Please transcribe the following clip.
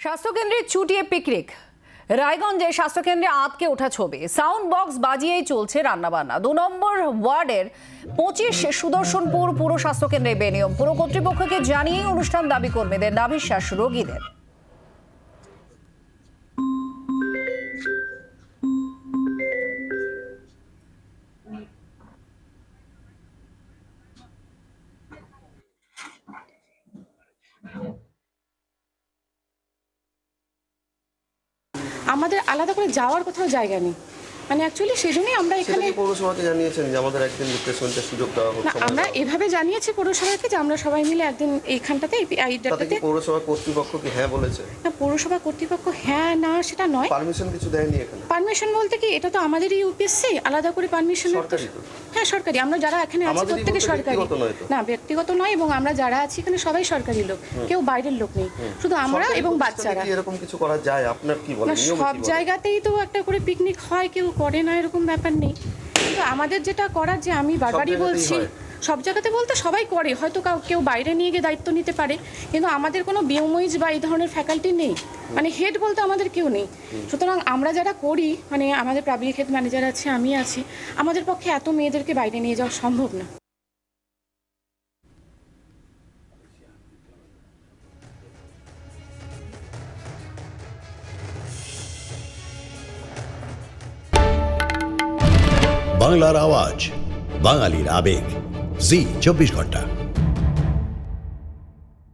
স্বাস্থ্যকেন্দ্রে চুটিয়ে পিকনিক। রায়গঞ্জে স্বাস্থ্যকেন্দ্রে আঁতকে ওঠা ছবি, সাউন্ড বক্স বাজিয়েই চলছে রান্নাবান্না। 2 নম্বর ওয়ার্ডের 25 সুদর্শনপুর পুর স্বাস্থ্যকেন্দ্রে বেনিয়ম। পুর কর্তৃপক্ষকে জানিয়েই অনুষ্ঠান দাবি কর্মীদের, নাভিশ্বাস রোগীদের। আমাদের আলাদা করে যাওয়ার কোথাও জায়গা নেই, মানে অ্যাকচুয়ালি সেই জন্যই আমরা এখানে পৌরসভাকে জানিয়েছেন যে আমাদের একদিন রিপ্লেসমেন্টের সুযোগ দেওয়া হোক। না, আমরা এভাবে জানিয়েছি পৌরসভাকে যে আমরা সবাই মিলে একদিন এইখানটাতে তাতে পৌরসভা কর্তৃপক্ষ কি হ্যাঁ বলেছে? না, পৌরসভা কর্তৃপক্ষ হ্যাঁ না সেটা নয়। পারমিশন কিছু দেয়নি এখানে? পারমিশন বলতে কি, এটা তো আমাদেরই ইউপিএসসি, আলাদা করে পারমিশন। সরকারি তো? হ্যাঁ সরকারি, আমরা যারা এখানে আছি প্রত্যেকে সরকারি। না ব্যক্তিগত নয়, এবং আমরা যারা আছি এখানে সবাই সরকারি লোক, কেউ বাইরের লোক নেই, শুধু আমরা এবং বাচ্চারা। এরকম কিছু করা যায়? আপনার কি বলেন? সব জায়গাতেই তো একটা করে পিকনিক হয়, কেউ করে না এরকম ব্যাপার নেই, কিন্তু আমাদের যেটা করার, যে আমি বারবারই বলছি, সব জায়গাতে বলতে সবাই করে, হয়তো কেউ বাইরে নিয়ে গিয়ে দায়িত্ব নিতে পারে, কিন্তু আমাদের কোনো বিএমওইজ বা এই ধরনের ফ্যাকাল্টি নেই, মানে হেড বলতে আমাদের কেউ নেই। সুতরাং আমরা যারা করি, মানে আমাদের পাবলিক হেলথ ম্যানেজার আছে, আমি আছি, আমাদের পক্ষে এত মেয়েদেরকে বাইরে নিয়ে যাওয়া সম্ভব না। বাংলার আওয়াজ, বাঙালির আবেগ, জি 24 ঘন্টা।